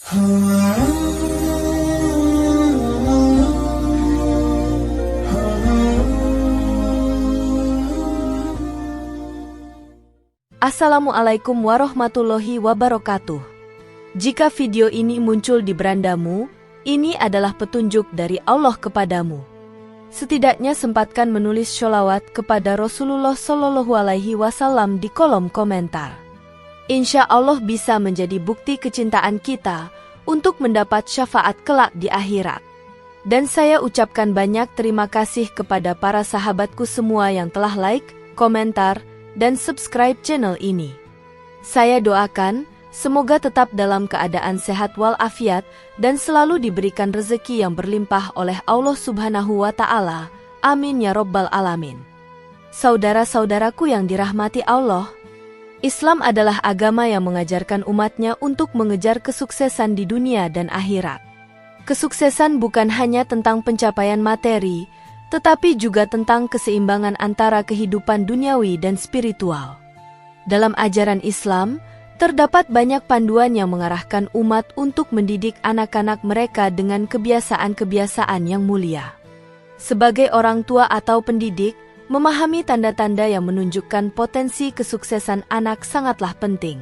Assalamualaikum warahmatullahi wabarakatuh. Jika video ini muncul di berandamu, ini adalah petunjuk dari Allah kepadamu. Setidaknya sempatkan menulis sholawat kepada Rasulullah Shallallahu Alaihi Wasallam di kolom komentar. Insya Allah bisa menjadi bukti kecintaan kita untuk mendapat syafaat kelak di akhirat. Dan saya ucapkan banyak terima kasih kepada para sahabatku semua yang telah like, komentar, dan subscribe channel ini. Saya doakan, semoga tetap dalam keadaan sehat walafiat dan selalu diberikan rezeki yang berlimpah oleh Allah Subhanahu wa Ta'ala. Amin ya Rabbal Alamin. Saudara-saudaraku yang dirahmati Allah, Islam adalah agama yang mengajarkan umatnya untuk mengejar kesuksesan di dunia dan akhirat. Kesuksesan bukan hanya tentang pencapaian materi, tetapi juga tentang keseimbangan antara kehidupan duniawi dan spiritual. Dalam ajaran Islam, terdapat banyak panduan yang mengarahkan umat untuk mendidik anak-anak mereka dengan kebiasaan-kebiasaan yang mulia. Sebagai orang tua atau pendidik, memahami tanda-tanda yang menunjukkan potensi kesuksesan anak sangatlah penting.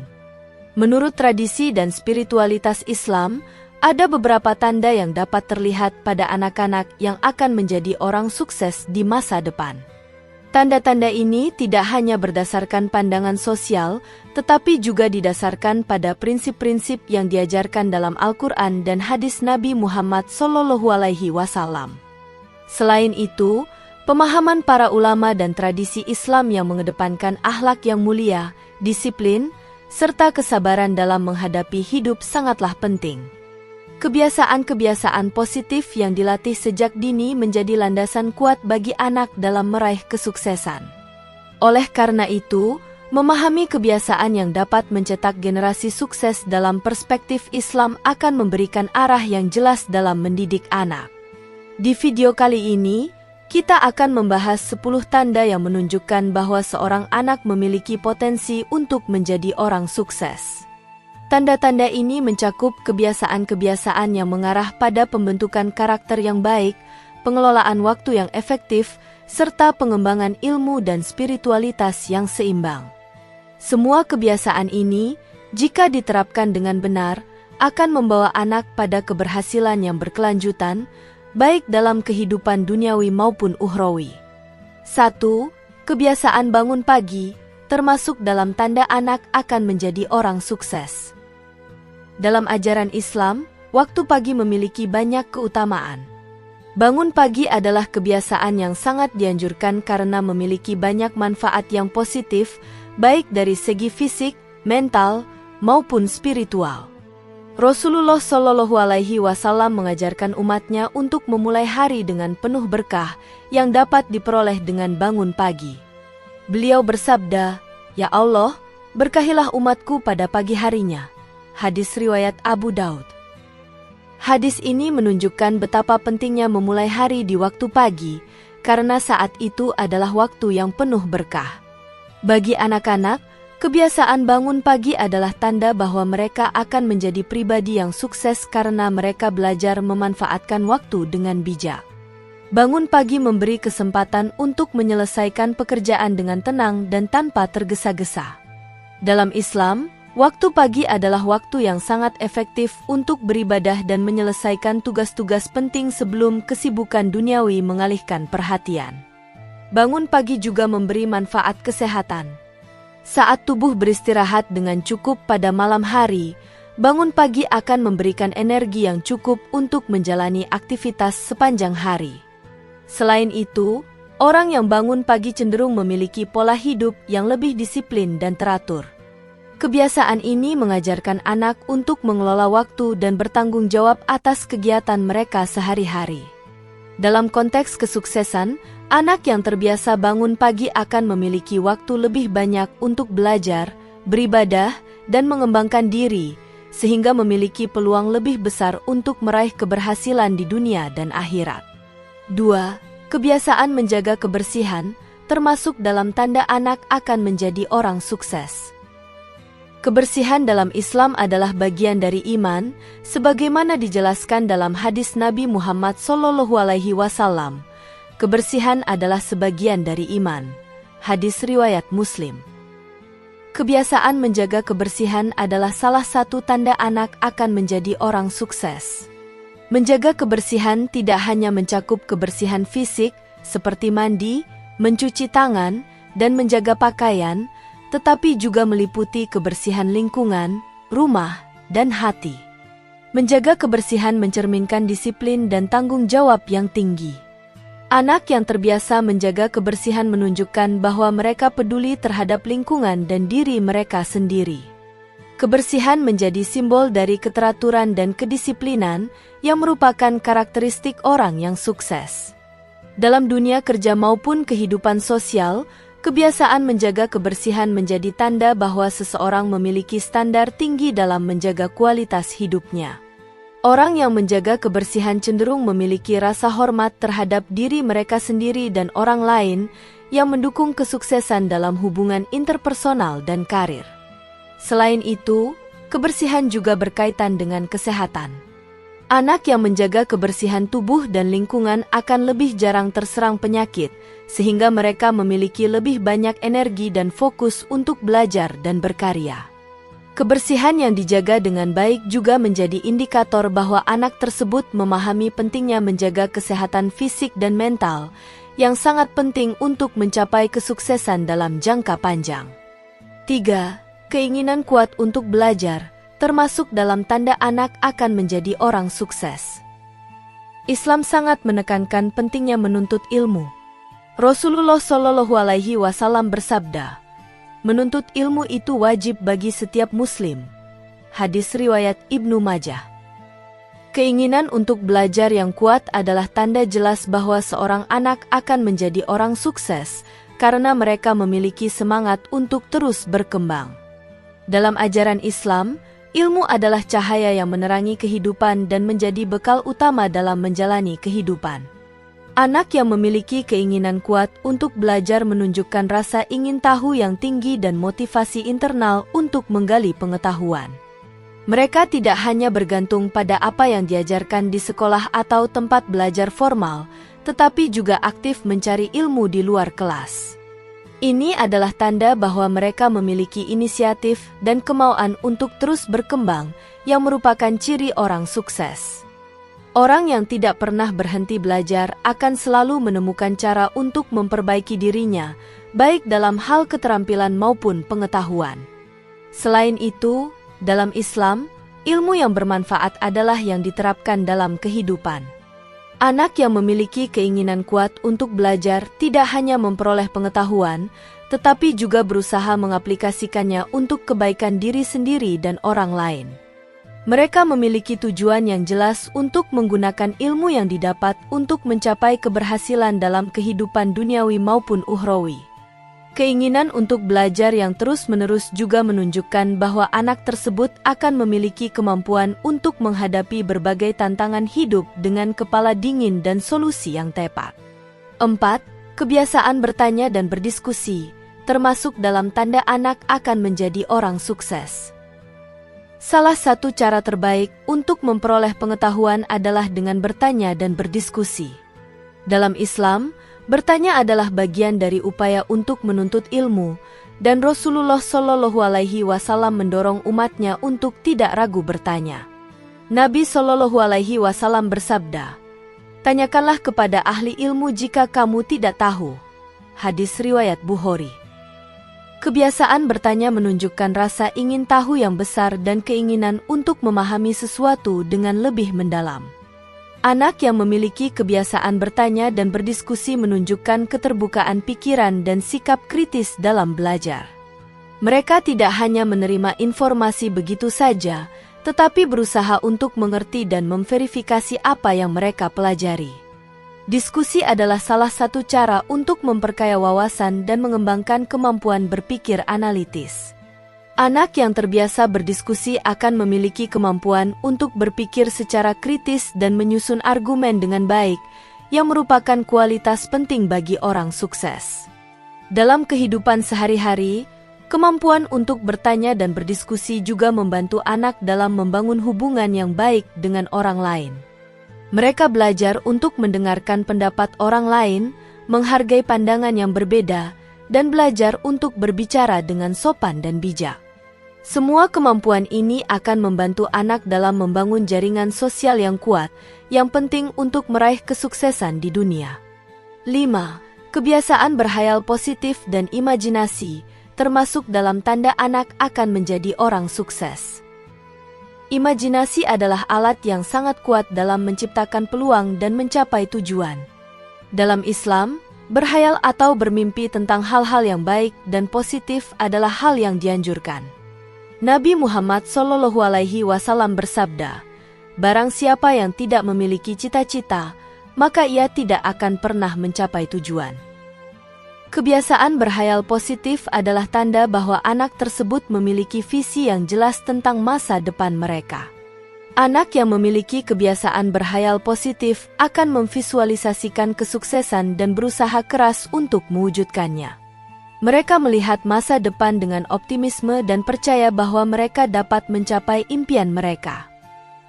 Menurut tradisi dan spiritualitas Islam, ada beberapa tanda yang dapat terlihat pada anak-anak yang akan menjadi orang sukses di masa depan. Tanda-tanda ini tidak hanya berdasarkan pandangan sosial, tetapi juga didasarkan pada prinsip-prinsip yang diajarkan dalam Al-Quran dan hadis Nabi Muhammad SAW. Selain itu, pemahaman para ulama dan tradisi Islam yang mengedepankan akhlak yang mulia, disiplin, serta kesabaran dalam menghadapi hidup sangatlah penting. Kebiasaan-kebiasaan positif yang dilatih sejak dini menjadi landasan kuat bagi anak dalam meraih kesuksesan. Oleh karena itu, memahami kebiasaan yang dapat mencetak generasi sukses dalam perspektif Islam akan memberikan arah yang jelas dalam mendidik anak. Di video kali ini, kita akan membahas 10 tanda yang menunjukkan bahwa seorang anak memiliki potensi untuk menjadi orang sukses. Tanda-tanda ini mencakup kebiasaan-kebiasaan yang mengarah pada pembentukan karakter yang baik, pengelolaan waktu yang efektif, serta pengembangan ilmu dan spiritualitas yang seimbang. Semua kebiasaan ini, jika diterapkan dengan benar, akan membawa anak pada keberhasilan yang berkelanjutan, baik dalam kehidupan duniawi maupun ukhrawi. 1. Kebiasaan bangun pagi, termasuk dalam tanda anak akan menjadi orang sukses. Dalam ajaran Islam, waktu pagi memiliki banyak keutamaan. Bangun pagi adalah kebiasaan yang sangat dianjurkan karena memiliki banyak manfaat yang positif, baik dari segi fisik, mental, maupun spiritual. Rasulullah Shallallahu Alaihi Wasallam mengajarkan umatnya untuk memulai hari dengan penuh berkah yang dapat diperoleh dengan bangun pagi. Beliau bersabda, "Ya Allah, berkahilah umatku pada pagi harinya." Hadis riwayat Abu Daud. Hadis ini menunjukkan betapa pentingnya memulai hari di waktu pagi, karena saat itu adalah waktu yang penuh berkah. Bagi anak-anak, kebiasaan bangun pagi adalah tanda bahwa mereka akan menjadi pribadi yang sukses karena mereka belajar memanfaatkan waktu dengan bijak. Bangun pagi memberi kesempatan untuk menyelesaikan pekerjaan dengan tenang dan tanpa tergesa-gesa. Dalam Islam, waktu pagi adalah waktu yang sangat efektif untuk beribadah dan menyelesaikan tugas-tugas penting sebelum kesibukan duniawi mengalihkan perhatian. Bangun pagi juga memberi manfaat kesehatan. Saat tubuh beristirahat dengan cukup pada malam hari, bangun pagi akan memberikan energi yang cukup untuk menjalani aktivitas sepanjang hari. Selain itu, orang yang bangun pagi cenderung memiliki pola hidup yang lebih disiplin dan teratur. Kebiasaan ini mengajarkan anak untuk mengelola waktu dan bertanggung jawab atas kegiatan mereka sehari-hari. Dalam konteks kesuksesan, anak yang terbiasa bangun pagi akan memiliki waktu lebih banyak untuk belajar, beribadah, dan mengembangkan diri, sehingga memiliki peluang lebih besar untuk meraih keberhasilan di dunia dan akhirat. 2. Kebiasaan menjaga kebersihan, termasuk dalam tanda anak akan menjadi orang sukses. Kebersihan dalam Islam adalah bagian dari iman, sebagaimana dijelaskan dalam hadis Nabi Muhammad SAW. Kebersihan adalah sebagian dari iman. Hadis riwayat Muslim. Kebiasaan menjaga kebersihan adalah salah satu tanda anak akan menjadi orang sukses. Menjaga kebersihan tidak hanya mencakup kebersihan fisik, seperti mandi, mencuci tangan, dan menjaga pakaian, tetapi juga meliputi kebersihan lingkungan, rumah, dan hati. Menjaga kebersihan mencerminkan disiplin dan tanggung jawab yang tinggi. Anak yang terbiasa menjaga kebersihan menunjukkan bahwa mereka peduli terhadap lingkungan dan diri mereka sendiri. Kebersihan menjadi simbol dari keteraturan dan kedisiplinan yang merupakan karakteristik orang yang sukses. Dalam dunia kerja maupun kehidupan sosial, kebiasaan menjaga kebersihan menjadi tanda bahwa seseorang memiliki standar tinggi dalam menjaga kualitas hidupnya. Orang yang menjaga kebersihan cenderung memiliki rasa hormat terhadap diri mereka sendiri dan orang lain, yang mendukung kesuksesan dalam hubungan interpersonal dan karir. Selain itu, kebersihan juga berkaitan dengan kesehatan. Anak yang menjaga kebersihan tubuh dan lingkungan akan lebih jarang terserang penyakit, sehingga mereka memiliki lebih banyak energi dan fokus untuk belajar dan berkarya. Kebersihan yang dijaga dengan baik juga menjadi indikator bahwa anak tersebut memahami pentingnya menjaga kesehatan fisik dan mental, yang sangat penting untuk mencapai kesuksesan dalam jangka panjang. 3. Keinginan kuat untuk belajar, termasuk dalam tanda anak akan menjadi orang sukses. Islam sangat menekankan pentingnya menuntut ilmu. Rasulullah SAW bersabda, "Menuntut ilmu itu wajib bagi setiap muslim." Hadis riwayat Ibnu Majah. Keinginan untuk belajar yang kuat adalah tanda jelas bahwa seorang anak akan menjadi orang sukses, karena mereka memiliki semangat untuk terus berkembang. Dalam ajaran Islam, ilmu adalah cahaya yang menerangi kehidupan dan menjadi bekal utama dalam menjalani kehidupan. Anak yang memiliki keinginan kuat untuk belajar menunjukkan rasa ingin tahu yang tinggi dan motivasi internal untuk menggali pengetahuan. Mereka tidak hanya bergantung pada apa yang diajarkan di sekolah atau tempat belajar formal, tetapi juga aktif mencari ilmu di luar kelas. Ini adalah tanda bahwa mereka memiliki inisiatif dan kemauan untuk terus berkembang, yang merupakan ciri orang sukses. Orang yang tidak pernah berhenti belajar akan selalu menemukan cara untuk memperbaiki dirinya, baik dalam hal keterampilan maupun pengetahuan. Selain itu, dalam Islam, ilmu yang bermanfaat adalah yang diterapkan dalam kehidupan. Anak yang memiliki keinginan kuat untuk belajar tidak hanya memperoleh pengetahuan, tetapi juga berusaha mengaplikasikannya untuk kebaikan diri sendiri dan orang lain. Mereka memiliki tujuan yang jelas untuk menggunakan ilmu yang didapat untuk mencapai keberhasilan dalam kehidupan duniawi maupun ukhrawi. Keinginan untuk belajar yang terus-menerus juga menunjukkan bahwa anak tersebut akan memiliki kemampuan untuk menghadapi berbagai tantangan hidup dengan kepala dingin dan solusi yang tepat. 4. Kebiasaan bertanya dan berdiskusi, termasuk dalam tanda anak akan menjadi orang sukses. Salah satu cara terbaik untuk memperoleh pengetahuan adalah dengan bertanya dan berdiskusi. Dalam Islam, bertanya adalah bagian dari upaya untuk menuntut ilmu, dan Rasulullah SAW mendorong umatnya untuk tidak ragu bertanya. Nabi SAW bersabda, "Tanyakanlah kepada ahli ilmu jika kamu tidak tahu." Hadis riwayat Bukhari. Kebiasaan bertanya menunjukkan rasa ingin tahu yang besar dan keinginan untuk memahami sesuatu dengan lebih mendalam. Anak yang memiliki kebiasaan bertanya dan berdiskusi menunjukkan keterbukaan pikiran dan sikap kritis dalam belajar. Mereka tidak hanya menerima informasi begitu saja, tetapi berusaha untuk mengerti dan memverifikasi apa yang mereka pelajari. Diskusi adalah salah satu cara untuk memperkaya wawasan dan mengembangkan kemampuan berpikir analitis. Anak yang terbiasa berdiskusi akan memiliki kemampuan untuk berpikir secara kritis dan menyusun argumen dengan baik, yang merupakan kualitas penting bagi orang sukses. Dalam kehidupan sehari-hari, Kemampuan untuk bertanya dan berdiskusi juga membantu anak dalam membangun hubungan yang baik dengan orang lain. Mereka belajar untuk mendengarkan pendapat orang lain, menghargai pandangan yang berbeda, dan belajar untuk berbicara dengan sopan dan bijak. Semua kemampuan ini akan membantu anak dalam membangun jaringan sosial yang kuat, yang penting untuk meraih kesuksesan di dunia. 5. Kebiasaan berkhayal positif dan imajinasi, termasuk dalam tanda anak akan menjadi orang sukses. Imajinasi adalah alat yang sangat kuat dalam menciptakan peluang dan mencapai tujuan. Dalam Islam, berkhayal atau bermimpi tentang hal-hal yang baik dan positif adalah hal yang dianjurkan. Nabi Muhammad SAW bersabda, "Barang siapa yang tidak memiliki cita-cita, maka ia tidak akan pernah mencapai tujuan." Kebiasaan berkhayal positif adalah tanda bahwa anak tersebut memiliki visi yang jelas tentang masa depan mereka. Anak yang memiliki kebiasaan berkhayal positif akan memvisualisasikan kesuksesan dan berusaha keras untuk mewujudkannya. Mereka melihat masa depan dengan optimisme dan percaya bahwa mereka dapat mencapai impian mereka.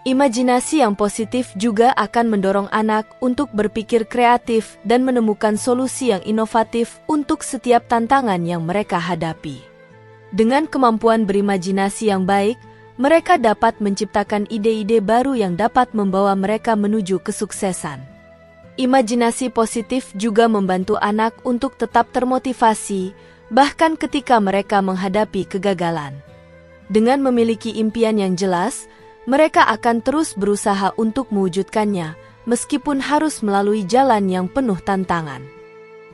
Imajinasi yang positif juga akan mendorong anak untuk berpikir kreatif dan menemukan solusi yang inovatif untuk setiap tantangan yang mereka hadapi. Dengan kemampuan berimajinasi yang baik, mereka dapat menciptakan ide-ide baru yang dapat membawa mereka menuju kesuksesan. Imajinasi positif juga membantu anak untuk tetap termotivasi, bahkan ketika mereka menghadapi kegagalan. Dengan memiliki impian yang jelas, mereka akan terus berusaha untuk mewujudkannya, meskipun harus melalui jalan yang penuh tantangan.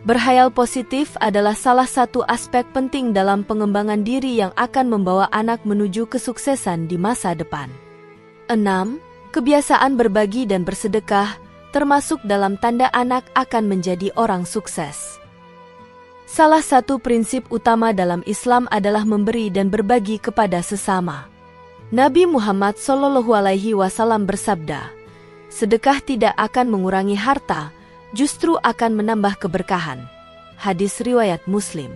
Berkhayal positif adalah salah satu aspek penting dalam pengembangan diri yang akan membawa anak menuju kesuksesan di masa depan. 6. Kebiasaan berbagi dan bersedekah, termasuk dalam tanda anak akan menjadi orang sukses. Salah satu prinsip utama dalam Islam adalah memberi dan berbagi kepada sesama. Nabi Muhammad SAW bersabda, "Sedekah tidak akan mengurangi harta, justru akan menambah keberkahan." Hadis riwayat Muslim.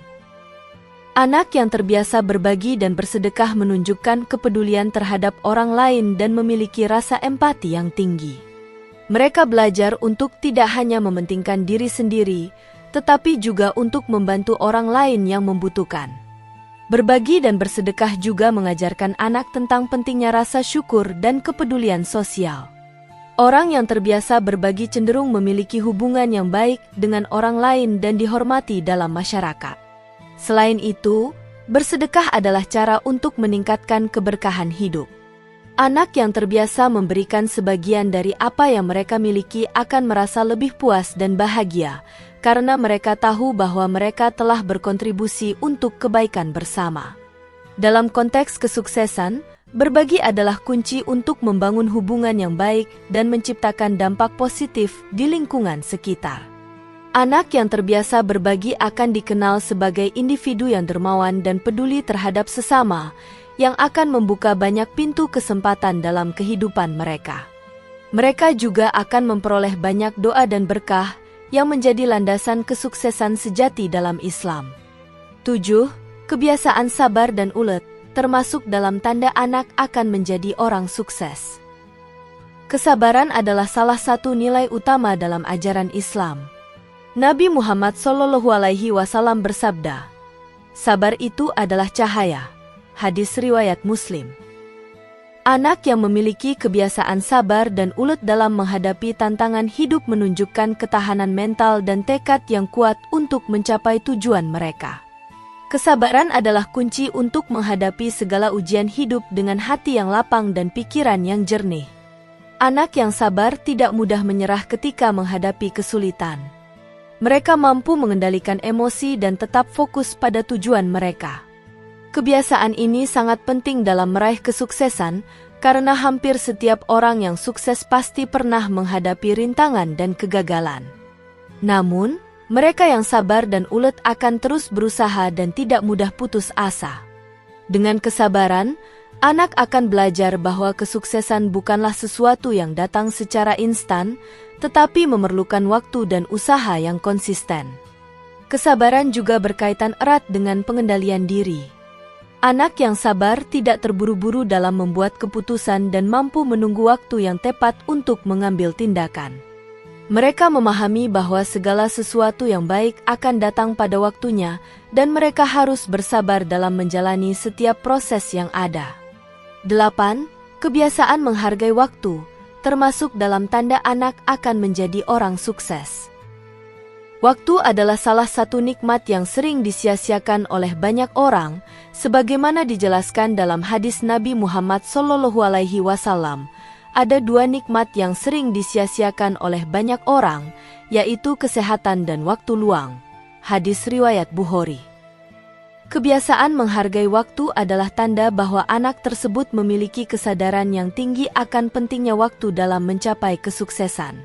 Anak yang terbiasa berbagi dan bersedekah menunjukkan kepedulian terhadap orang lain dan memiliki rasa empati yang tinggi. Mereka belajar untuk tidak hanya mementingkan diri sendiri, tetapi juga untuk membantu orang lain yang membutuhkan. Berbagi dan bersedekah juga mengajarkan anak tentang pentingnya rasa syukur dan kepedulian sosial. Orang yang terbiasa berbagi cenderung memiliki hubungan yang baik dengan orang lain dan dihormati dalam masyarakat. Selain itu, bersedekah adalah cara untuk meningkatkan keberkahan hidup. Anak yang terbiasa memberikan sebagian dari apa yang mereka miliki akan merasa lebih puas dan bahagia, karena mereka tahu bahwa mereka telah berkontribusi untuk kebaikan bersama. Dalam konteks kesuksesan, berbagi adalah kunci untuk membangun hubungan yang baik dan menciptakan dampak positif di lingkungan sekitar. Anak yang terbiasa berbagi akan dikenal sebagai individu yang dermawan dan peduli terhadap sesama, yang akan membuka banyak pintu kesempatan dalam kehidupan mereka. Mereka juga akan memperoleh banyak doa dan berkah yang menjadi landasan kesuksesan sejati dalam Islam. 7. Kebiasaan sabar dan ulet, termasuk dalam tanda anak akan menjadi orang sukses. Kesabaran adalah salah satu nilai utama dalam ajaran Islam. Nabi Muhammad SAW bersabda, "Sabar itu adalah cahaya." Hadis riwayat Muslim. Anak yang memiliki kebiasaan sabar dan ulet dalam menghadapi tantangan hidup menunjukkan ketahanan mental dan tekad yang kuat untuk mencapai tujuan mereka. Kesabaran adalah kunci untuk menghadapi segala ujian hidup dengan hati yang lapang dan pikiran yang jernih. Anak yang sabar tidak mudah menyerah ketika menghadapi kesulitan. Mereka mampu mengendalikan emosi dan tetap fokus pada tujuan mereka. Kebiasaan ini sangat penting dalam meraih kesuksesan, karena hampir setiap orang yang sukses pasti pernah menghadapi rintangan dan kegagalan. Namun, mereka yang sabar dan ulet akan terus berusaha dan tidak mudah putus asa. Dengan kesabaran, anak akan belajar bahwa kesuksesan bukanlah sesuatu yang datang secara instan, tetapi memerlukan waktu dan usaha yang konsisten. Kesabaran juga berkaitan erat dengan pengendalian diri. Anak yang sabar tidak terburu-buru dalam membuat keputusan dan mampu menunggu waktu yang tepat untuk mengambil tindakan. Mereka memahami bahwa segala sesuatu yang baik akan datang pada waktunya dan mereka harus bersabar dalam menjalani setiap proses yang ada. 8. Kebiasaan menghargai waktu, termasuk dalam tanda anak akan menjadi orang sukses. Waktu adalah salah satu nikmat yang sering disia-siakan oleh banyak orang, sebagaimana dijelaskan dalam hadis Nabi Muhammad SAW. Ada dua nikmat yang sering disia-siakan oleh banyak orang, yaitu kesehatan dan waktu luang. Hadis riwayat Bukhari. Kebiasaan menghargai waktu adalah tanda bahwa anak tersebut memiliki kesadaran yang tinggi akan pentingnya waktu dalam mencapai kesuksesan.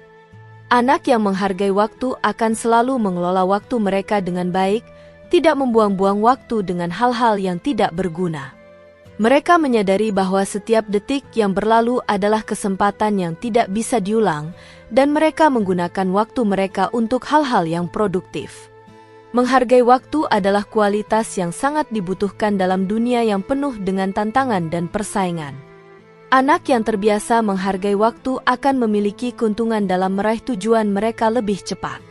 Anak yang menghargai waktu akan selalu mengelola waktu mereka dengan baik, tidak membuang-buang waktu dengan hal-hal yang tidak berguna. Mereka menyadari bahwa setiap detik yang berlalu adalah kesempatan yang tidak bisa diulang, dan mereka menggunakan waktu mereka untuk hal-hal yang produktif. Menghargai waktu adalah kualitas yang sangat dibutuhkan dalam dunia yang penuh dengan tantangan dan persaingan. Anak yang terbiasa menghargai waktu akan memiliki keuntungan dalam meraih tujuan mereka lebih cepat.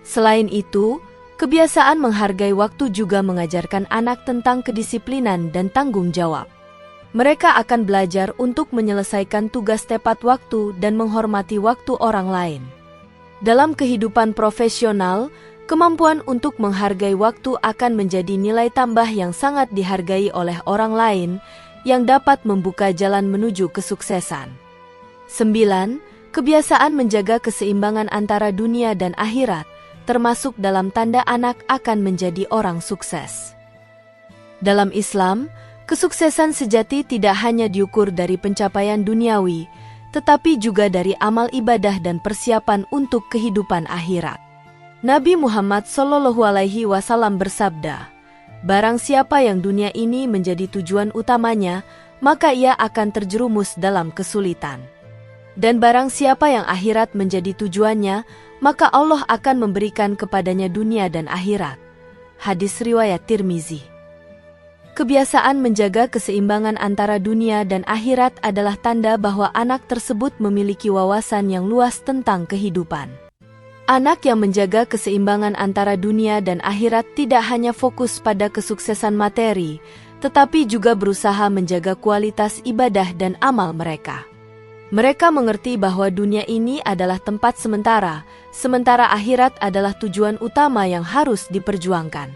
Selain itu, kebiasaan menghargai waktu juga mengajarkan anak tentang kedisiplinan dan tanggung jawab. Mereka akan belajar untuk menyelesaikan tugas tepat waktu dan menghormati waktu orang lain. Dalam kehidupan profesional, kemampuan untuk menghargai waktu akan menjadi nilai tambah yang sangat dihargai oleh orang lain, yang dapat membuka jalan menuju kesuksesan. 9. Kebiasaan menjaga keseimbangan antara dunia dan akhirat, termasuk dalam tanda anak akan menjadi orang sukses. Dalam Islam, kesuksesan sejati tidak hanya diukur dari pencapaian duniawi, tetapi juga dari amal ibadah dan persiapan untuk kehidupan akhirat. Nabi Muhammad SAW bersabda, "Barang siapa yang dunia ini menjadi tujuan utamanya, maka ia akan terjerumus dalam kesulitan. Dan barang siapa yang akhirat menjadi tujuannya, maka Allah akan memberikan kepadanya dunia dan akhirat." Hadis riwayat Tirmizi. Kebiasaan menjaga keseimbangan antara dunia dan akhirat adalah tanda bahwa anak tersebut memiliki wawasan yang luas tentang kehidupan. Anak yang menjaga keseimbangan antara dunia dan akhirat tidak hanya fokus pada kesuksesan materi, tetapi juga berusaha menjaga kualitas ibadah dan amal mereka. Mereka mengerti bahwa dunia ini adalah tempat sementara, sementara akhirat adalah tujuan utama yang harus diperjuangkan.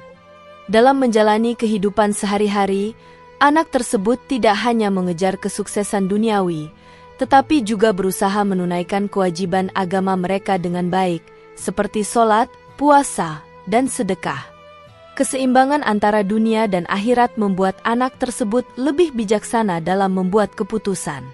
Dalam menjalani kehidupan sehari-hari, anak tersebut tidak hanya mengejar kesuksesan duniawi, tetapi juga berusaha menunaikan kewajiban agama mereka dengan baik, seperti sholat, puasa, dan sedekah. Keseimbangan antara dunia dan akhirat membuat anak tersebut lebih bijaksana dalam membuat keputusan.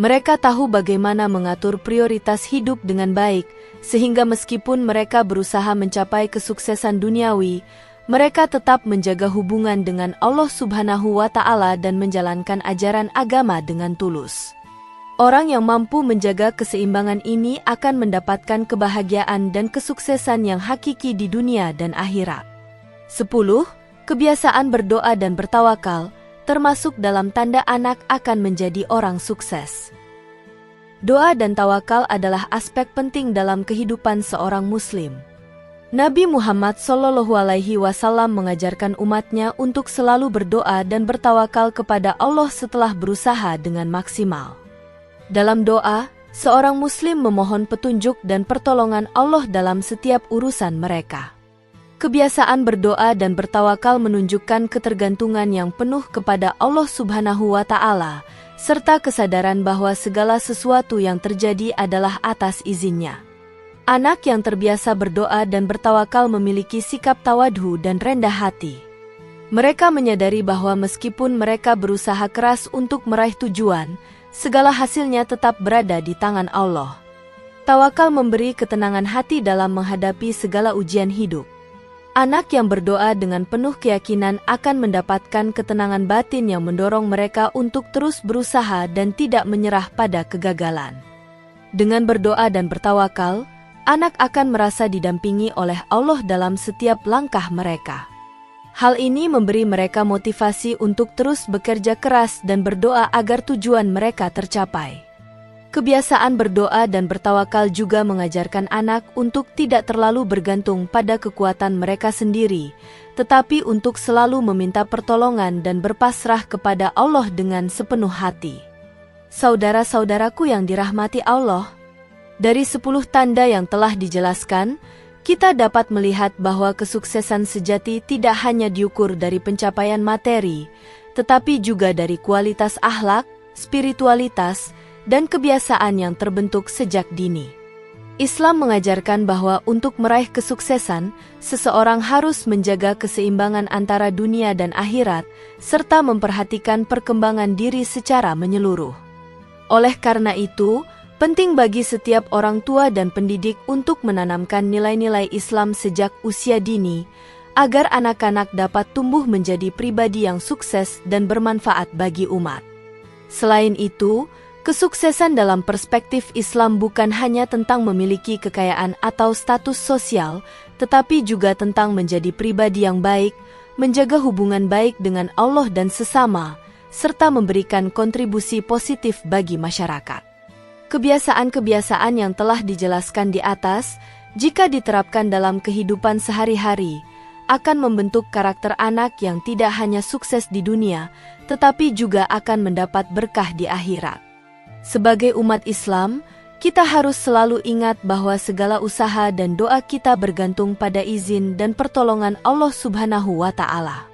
Mereka tahu bagaimana mengatur prioritas hidup dengan baik, sehingga meskipun mereka berusaha mencapai kesuksesan duniawi, mereka tetap menjaga hubungan dengan Allah Subhanahu wa Ta'ala dan menjalankan ajaran agama dengan tulus. Orang yang mampu menjaga keseimbangan ini akan mendapatkan kebahagiaan dan kesuksesan yang hakiki di dunia dan akhirat. 10. Kebiasaan berdoa dan bertawakal, termasuk dalam tanda anak akan menjadi orang sukses. Doa dan tawakal adalah aspek penting dalam kehidupan seorang muslim. Nabi Muhammad SAW mengajarkan umatnya untuk selalu berdoa dan bertawakal kepada Allah setelah berusaha dengan maksimal. Dalam doa, seorang muslim memohon petunjuk dan pertolongan Allah dalam setiap urusan mereka. Kebiasaan berdoa dan bertawakal menunjukkan ketergantungan yang penuh kepada Allah Subhanahu wa Ta'ala, serta kesadaran bahwa segala sesuatu yang terjadi adalah atas izinnya. Anak yang terbiasa berdoa dan bertawakal memiliki sikap tawadhu dan rendah hati. Mereka menyadari bahwa meskipun mereka berusaha keras untuk meraih tujuan, segala hasilnya tetap berada di tangan Allah. Tawakal memberi ketenangan hati dalam menghadapi segala ujian hidup. Anak yang berdoa dengan penuh keyakinan akan mendapatkan ketenangan batin yang mendorong mereka untuk terus berusaha dan tidak menyerah pada kegagalan. Dengan berdoa dan bertawakal, anak akan merasa didampingi oleh Allah dalam setiap langkah mereka. Hal ini memberi mereka motivasi untuk terus bekerja keras dan berdoa agar tujuan mereka tercapai. Kebiasaan berdoa dan bertawakal juga mengajarkan anak untuk tidak terlalu bergantung pada kekuatan mereka sendiri, tetapi untuk selalu meminta pertolongan dan berpasrah kepada Allah dengan sepenuh hati. Saudara-saudaraku yang dirahmati Allah, dari 10 tanda yang telah dijelaskan, kita dapat melihat bahwa kesuksesan sejati tidak hanya diukur dari pencapaian materi, tetapi juga dari kualitas akhlak, spiritualitas, dan kebiasaan yang terbentuk sejak dini. Islam mengajarkan bahwa untuk meraih kesuksesan, seseorang harus menjaga keseimbangan antara dunia dan akhirat, serta memperhatikan perkembangan diri secara menyeluruh. Oleh karena itu, penting bagi setiap orang tua dan pendidik untuk menanamkan nilai-nilai Islam sejak usia dini, agar anak-anak dapat tumbuh menjadi pribadi yang sukses dan bermanfaat bagi umat. Selain itu, kesuksesan dalam perspektif Islam bukan hanya tentang memiliki kekayaan atau status sosial, tetapi juga tentang menjadi pribadi yang baik, menjaga hubungan baik dengan Allah dan sesama, serta memberikan kontribusi positif bagi masyarakat. Kebiasaan-kebiasaan yang telah dijelaskan di atas, jika diterapkan dalam kehidupan sehari-hari, akan membentuk karakter anak yang tidak hanya sukses di dunia, tetapi juga akan mendapat berkah di akhirat. Sebagai umat Islam, kita harus selalu ingat bahwa segala usaha dan doa kita bergantung pada izin dan pertolongan Allah Subhanahu wa Ta'ala.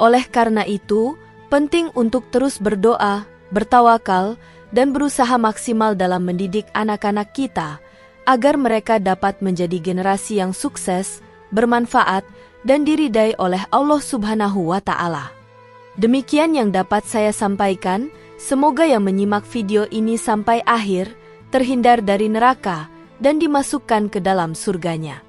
Oleh karena itu, penting untuk terus berdoa, bertawakal, dan berusaha maksimal dalam mendidik anak-anak kita, agar mereka dapat menjadi generasi yang sukses, bermanfaat, dan diridai oleh Allah Subhanahu wa Ta'ala. Demikian yang dapat saya sampaikan, semoga yang menyimak video ini sampai akhir, terhindar dari neraka, dan dimasukkan ke dalam surganya.